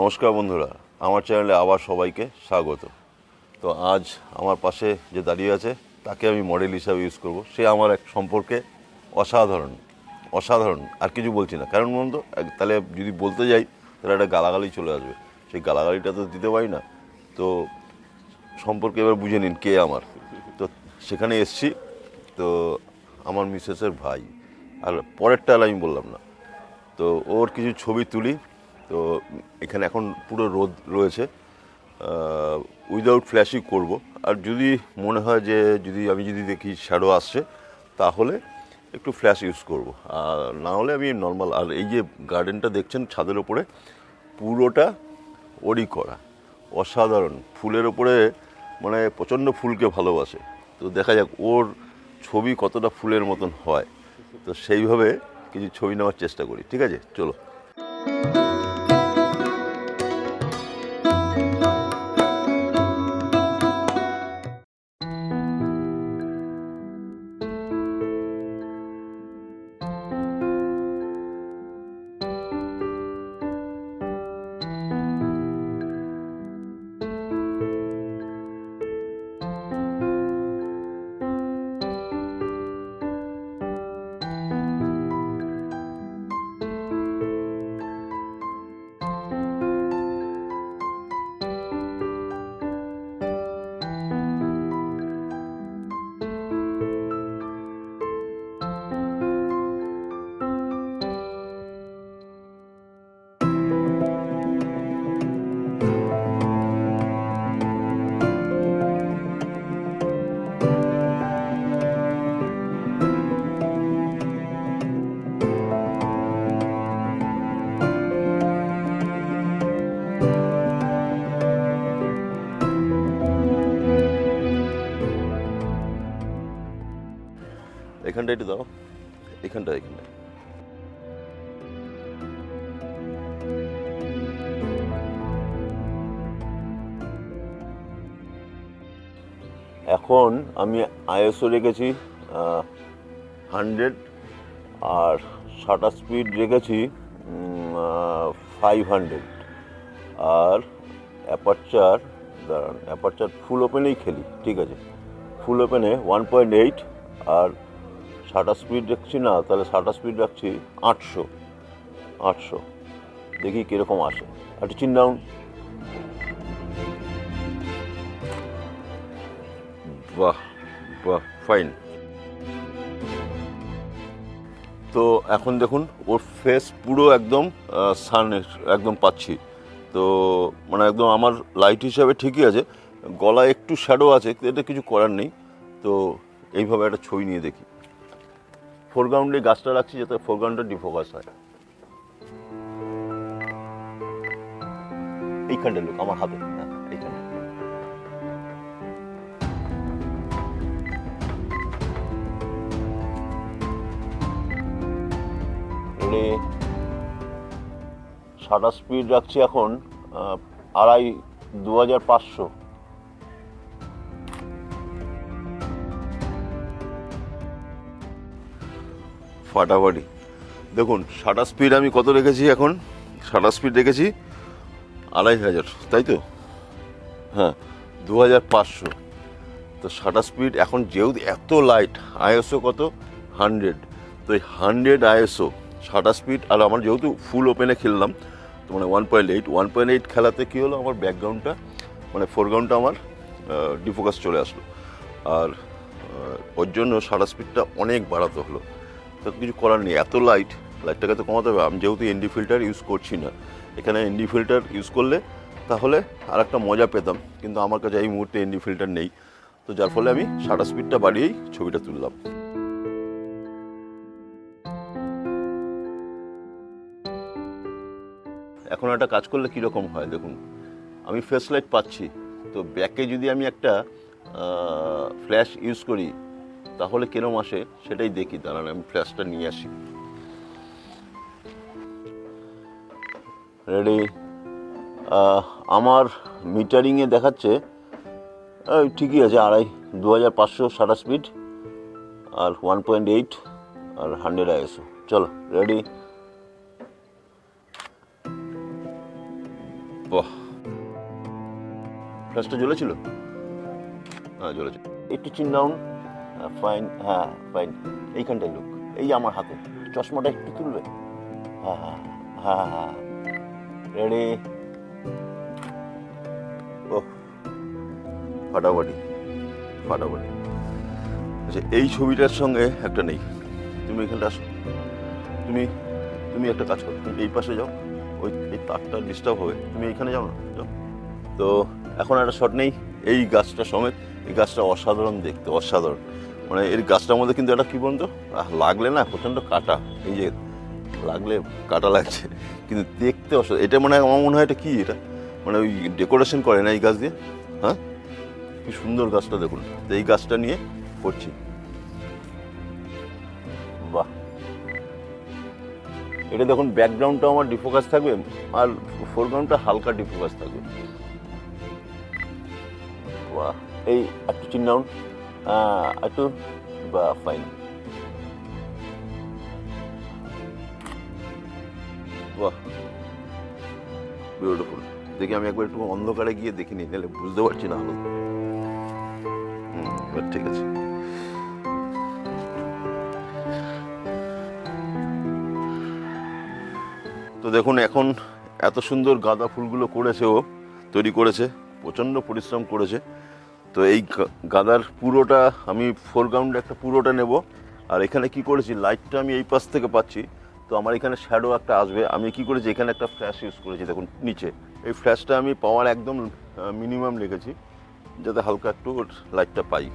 নমস্কার বন্ধুরা, আমার চ্যানেলে আবার সবাইকে স্বাগত। তো আজ আমার পাশে যে দাঁড়িয়ে আছে তাকে আমি মডেল হিসাবে ইউজ করব। সে আমার এক সম্পর্কে অসাধারণ অসাধারণ, আর কিছু বলছি না। কারণ বলুন তো, তাহলে যদি বলতে যাই তাহলে একটা গালাগালি চলে আসবে। সেই গালাগালিটা তো দিতে পারি না। তো সম্পর্কে এবার বুঝে নিন কে আমার। তো সেখানে এসছি। তো আমার মিসেসের ভাই, আর পরেরটা আমি বললাম না। তো ওর কিছু ছবি তুলি। তো এখানে এখন পুরো রোদ রয়েছে, উইদাউট ফ্ল্যাশই করব। আর যদি মনে হয় যে আমি যদি দেখি শ্যাডো আসছে তাহলে একটু ফ্ল্যাশ ইউজ করব, আর না হলে আমি নর্মাল। আর এই যে গার্ডেনটা দেখছেন ছাদের ওপরে, পুরোটা ওরই করা, অসাধারণ ফুলের ওপরে, মানে প্রচণ্ড ফুলকে ভালোবাসে। তো দেখা যাক ওর ছবি কতটা ফুলের মতন হয়। তো সেইভাবে কিছু ছবি নেওয়ার চেষ্টা করি। ঠিক আছে, চলো। এখানটা একটু দাও, এখানটা। এখন আমি আইএসও রেখেছি 100, আর শাটার স্পিড রেখেছি 500, আর অ্যাপারচার ফুল ওপেনেই খেলি। ঠিক আছে, ফুল ওপেনে 1.8, আর শাটার স্পিড রাখছি না, তাহলে শাটার স্পিড রাখছি 800। দেখি কীরকম আসে। একটু চিন ডাউন। বাহ বাহ, ফাইন। তো এখন দেখুন ওর ফেস পুরো একদম সান একদম পাচ্ছি। তো মানে একদম আমার লাইট হিসাবে ঠিকই আছে, গলায় একটু শ্যাডো আছে, এটা কিছু করার নেই। তো এইভাবে একটা ছবি নিয়ে দেখি। ফোরগ্রাউন্ডে গাছটা রাখছি যাতে ফোরগ্রাউন্ডটা ডিফোকাস হয়। এইখানটা লোক আমার হাতে, হ্যাঁ এইখানটা। শাটার স্পিড রাখছি এখন 2500। ফাটাফাটি। দেখুন শাটার স্পিড আমি কত রেখেছি এখন। শাটার স্পিড রেখেছি 2500, তাই তো? হ্যাঁ, 2500। তো শাটার স্পিড এখন যেহেতু এত লাইট, আইএসও কত 100, তো এই 100 আইএসও শাটার স্পিড। আর আমার যেহেতু ফুল ওপেনে খেললাম, তো মানে 1.8 খেলাতে কী হলো, আমার ব্যাকগ্রাউন্ডটা মানে ফোরগ্রাউন্ডটা আমার ডিফোকাস চলে আসলো। আর ওর জন্য শাটার স্পিডটা অনেক বাড়াতে হলো। তো কিছু করার নেই, এত লাইটটাকে তো কমাতে হবে। আমি যেহেতু এনডি ফিল্টার ইউজ করছি না, এখানে এনডি ফিল্টার ইউজ করলে তাহলে আর একটা মজা পেতাম, কিন্তু আমার কাছে এই মুহূর্তে এনডি ফিল্টার নেই। তো যার ফলে আমি শাটার স্পিডটা বাড়িয়েই ছবিটা তুললাম। এখন একটা কাজ করলে কীরকম হয় দেখুন, আমি ফ্ল্যাশ লাইট পাচ্ছি। তো ব্যাকে যদি আমি একটা ফ্ল্যাশ ইউজ করি তাহলে কিরম আসে সেটাই দেখি। দাঁড়ান আমি ফ্ল্যাশটা নিয়ে আসি। রেডি। আমার মিটারিংয়ে দেখাচ্ছে ঠিকই আছে, 2500 শাটার স্পিড, আর 1.8 আর 100 আইএসও। চলো রেডি। বাহ, ফ্ল্যাশটা জ্বলেছিল? হ্যাঁ জ্বলেছে। একটু চিন ডাউন, ফাইন, হ্যাঁ ফাইন। এইখানটায় লুক, এই আমার হাতে চশমাটা একটু তুলবে। হ্যাঁ হ্যাঁ হ্যাঁ হ্যাঁ, রেডি। ও ফাটাফাটি ফাটাফাটি। আচ্ছা, এই ছবিটার সঙ্গে একটা নেই। তুমি এখানটা আসো, তুমি তুমি একটা কাজ করো, তুমি এই পাশে যাও, ওই এই তারটা ডিস্টার্ব হবে, তুমি এইখানে যাও না, যাও। তো এখন একটা শট নেই এই গাছটা সমেত। এই গাছটা অসাধারণ দেখতে, অসাধারণ। মানে এর গাছটার মধ্যে কিন্তু একটা কী বলতো, লাগলে না প্রচণ্ড কাটা, এই যে লাগলে কাটা লাগছে, কিন্তু দেখতে অসাধারণ। এটা মানে আমার মনে হয় এটা কি, এটা মানে ওই ডেকোরেশন করে না এই গাছ দিয়ে। হ্যাঁ, কি সুন্দর গাছটা দেখুন। তো এই গাছটা নিয়ে করছি। বাহ, এটা দেখুন ব্যাকগ্রাউন্ডটা আমার ডিফোকাস থাকবে আর ফোরগ্রাউন্ডটা হালকা ডিফোকাস থাকবে। বাহ, এই একটু চিন ডাউন, একটু, বাহ ফাইন। বাহ, বিউটিফুল। দেখি আমি একবার একটু অন্ধকারে গিয়ে দেখিনি, নাহলে বুঝতে পারছি না আলো। ঠিক আছে। তো দেখুন এখন এত সুন্দর গাঁদা ফুলগুলো করেছে, ও তৈরি করেছে, প্রচণ্ড পরিশ্রম করেছে। তো এই গাঁদার পুরোটা আমি ফোরগ্রাউন্ডে একটা পুরোটা নেব। আর এখানে কি করেছি, লাইটটা আমি এই পাশ থেকে পাচ্ছি, তো আমার এখানে শ্যাডো একটা আসবে। আমি কি করেছি, এখানে একটা ফ্ল্যাশ ইউজ করেছি, দেখুন নিচে। এই ফ্ল্যাশটা আমি পাওয়ার একদম মিনিমাম রেখেছি, যাতে হালকা একটু লাইটটা পাই।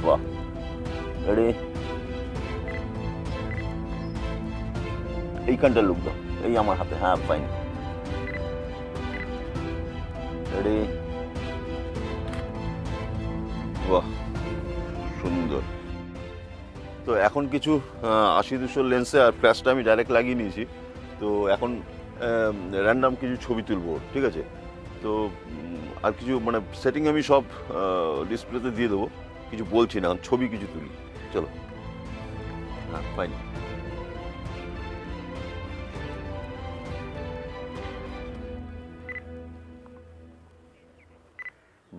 বাহ, রেডি। এইখানটা লুক দাও, এই আমার হাতে, হ্যাঁ ফাইন, রেডি। বাহ, সুন্দর। তো এখন কিছু 80-200 লেন্সে আর ফ্ল্যাশটা আমি ডাইরেক্ট লাগিয়ে নিয়েছি। তো এখন র্যান্ডাম কিছু ছবি তুলবো, ঠিক আছে। তো আর কিছু মানে সেটিং আমি সব ডিসপ্লেতে দিয়ে দেবো, কিছু বলছি না, ছবি কিছু তুলি, চলো। হ্যাঁ ফাইন।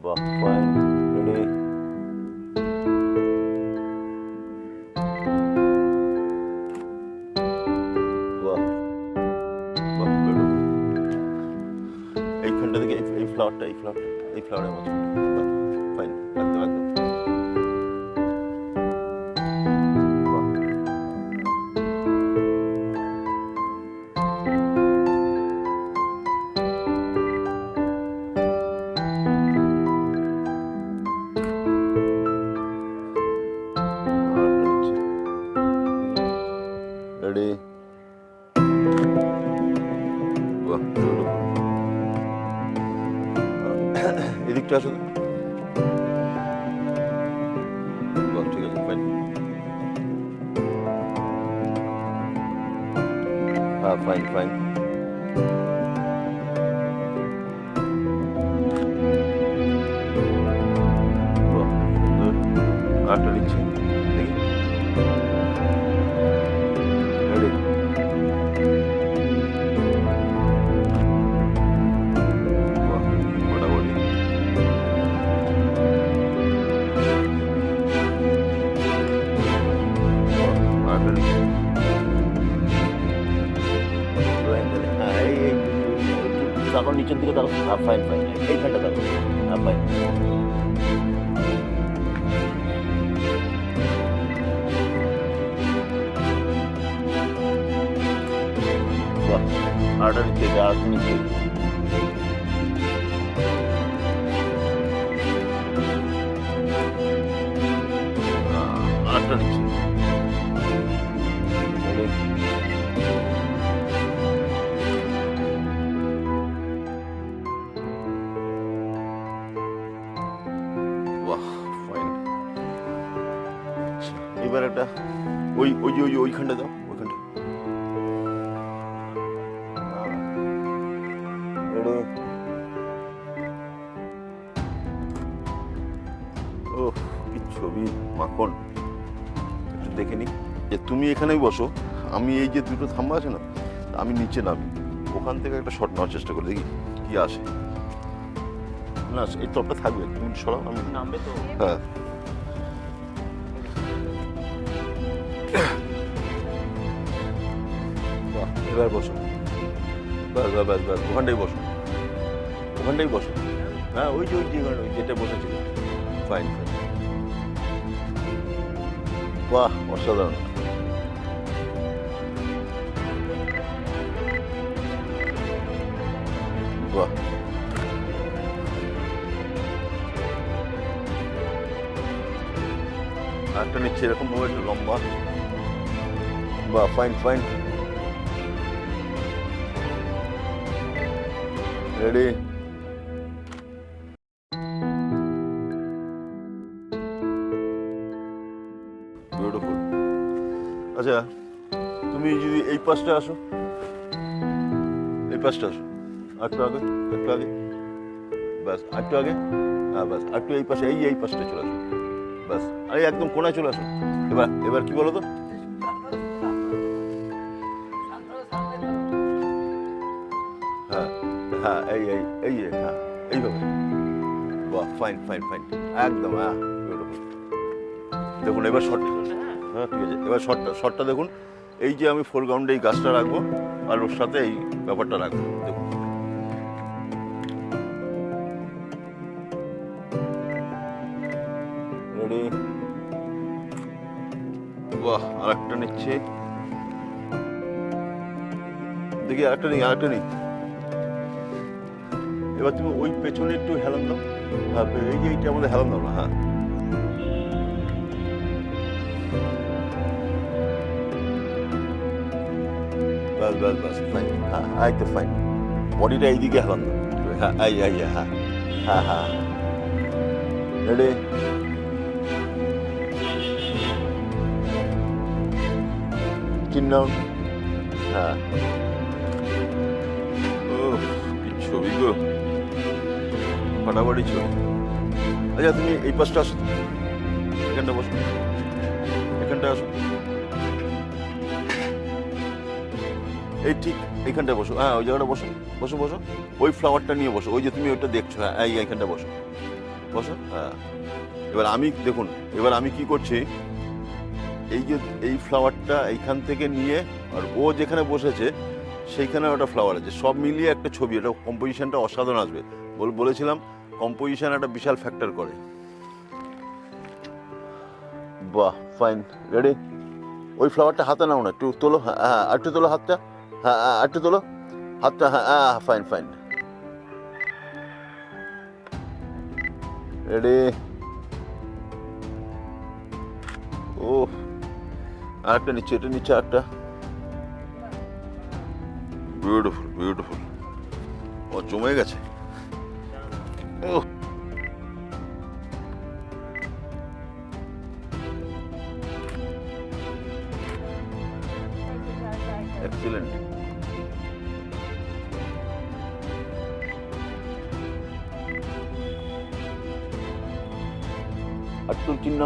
বাহ ফাইন, রেডি। বাহ বাহ, এইখানটা থেকে এই ফ্লাওয়ারটা, এই ফ্লাওয়ারটা, এই ফ্লাওয়ারের মতো, ফাইন, একদম একদম। রেডি। বাহ, এদিকটা আসো। বাহ, ঠিক আছে, ফাইন। হ্যাঁ ফাইন ফাইন। বাহ, সুন্দর। আরেকটা নিচ্ছি, দেখি। রেডি। বাহ, মোটামুটি। আরেকটা নিচ্ছি। হ্যাঁ, এই তারপর নিচের দিকে তারপর, হ্যাঁ ফাইন ফাইন, এইখানটা তারপর, হ্যাঁ ফাইন। বাহ, আরেকটা নিচ্ছে, আরেকটা নিচ্ছে। আরেকটা নিচ্ছি। বাহ ফাইন। এবার একটা ওই ওই যে ওইখানটা দাও, ওইখানটা। ও কি ছবি, মাখন। একটু দেখে নি যে তুমি এখানেই বসো, আমি এই যে দুটো থাম্বা আছে না, আমি নিচে নামি, ওখান থেকে একটা শট নেওয়ার চেষ্টা করি, দেখি কি আসে। না এই টপটা থাকবে, তুমি সরাও, আমি নামবে তো। হ্যাঁ এবার বসো, ব্যাস ব্যাস ব্যাস ব্যাস, ওখানটাই বসো, ওখানটাই বসো। হ্যাঁ ওই যে ওই যেটা বসেছিল। ফাইন ফাইন, বাহ অসাধারণ। বাহ একটা নিচ্ছে এরকম ভাবে, একটু লম্বা। বাহ ফাইন ফাইন, রেডি। বিউটিফুল। আচ্ছা তুমি যদি এই পাশটা আসো, এই পাশটা আসো, একটু আগে, একটু আগে, ব্যাস একটু আগে, হ্যাঁ ব্যাস একটু এই পাশে, এই পাশটা চলে আসো, ব্যাস আরে একদম কোনায় চলে আসো। এবার এবার কি বলো তো, হ্যাঁ হ্যাঁ এই হ্যাঁ এইভাবে। বাহ ফাইন ফাইন ফাইন, একদম হ্যাঁ বিউটিফুল। দেখুন এবার শর্ট, হ্যাঁ ঠিক আছে, এবার শর্টটা দেখুন। এই যে আমি ফোরগ্রাউন্ডে এই গাছটা রাখবো আর ওর সাথে এই ব্যাপারটা রাখবো, দেখুন। রেডি, বাহ আরেকটা নিচ্ছি, দেখি আরেকটা নিই। এবার তুমি ওই পেছনে একটু হেলান দাও, হ্যাঁ এই যে এইটা আমাদের হেলান দাও না, হ্যাঁ ব্যাস ব্যাস ব্যাস ফাইন, হ্যাঁ এই তো ফাইন, বডিটা এইদিকে হেলান দাও, হ্যাঁ এই হ্যাঁ হ্যাঁ হ্যাঁ রেডি। চিন ডাউন, হ্যাঁ ও কি ছবি গো, ফাটাফাটি ছবি। আচ্ছা তুমি এই পাশটা আসো, এখানটা বসো, এখানটা আসো, এই ঠিক এইখানটা বসো, হ্যাঁ ওই জায়গাটা বসো, বসো বসো, ওই ফ্লাওয়ারটা নিয়ে বসো, ওই যে তুমি ওইটা দেখছো, হ্যাঁ এইখানটা বসো, বসো হ্যাঁ। এবার আমি দেখুন, এবার আমি কি করছি, এই যে এই ফ্লাওয়ারটা এইখান থেকে নিয়ে, আর ও যেখানে বসেছে সেইখানে ওটা ফ্লাওয়ার আছে, সব মিলিয়ে একটা ছবি, এটা কম্পোজিশনটা অসাধারণ আসবে। বলেছিলাম কম্পোজিশন একটা বিশাল ফ্যাক্টর করে। বাহ ফাইন, রেডি। ওই ফ্লাওয়ারটা হাতে নাও না, একটু তোলো, হ্যাঁ হ্যাঁ একটু তোলো হাতটা, হ্যাঁ একটু তোলো হাতটা, হ্যাঁ হ্যাঁ ফাইন ফাইন, রেডি। ও আরেকটা নিচ্ছে, এটা নিচ্ছে আরেকটা, বিউটিফুল বিউটিফুল, ও জমে গেছে। ও এক্সিলেন্ট, একটু চিহ্ন।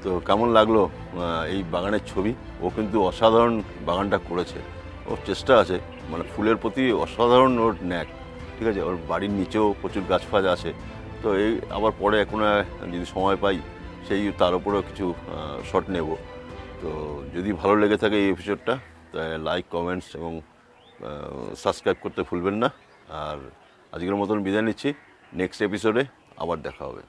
তো কেমন লাগলো এই বাগানের ছবি? ও কিন্তু অসাধারণ বাগানটা করেছে, ওর চেষ্টা আছে, মানে ফুলের প্রতি অসাধারণ ওর ন্যাক, ঠিক আছে। ওর বাড়ির নিচেও প্রচুর গাছ ফাছ আছে, তো এই আবার পরে এখন যদি সময় পাই সেই তার উপরেও কিছু শট নেব। তো যদি ভালো লেগে থাকে এই এপিসোডটা, তাই লাইক কমেন্টস এবং সাবস্ক্রাইব করতে ভুলবেন না। আর আজকের মতন বিদায় নিচ্ছি, নেক্সট এপিসোডে আবার দেখা হবে।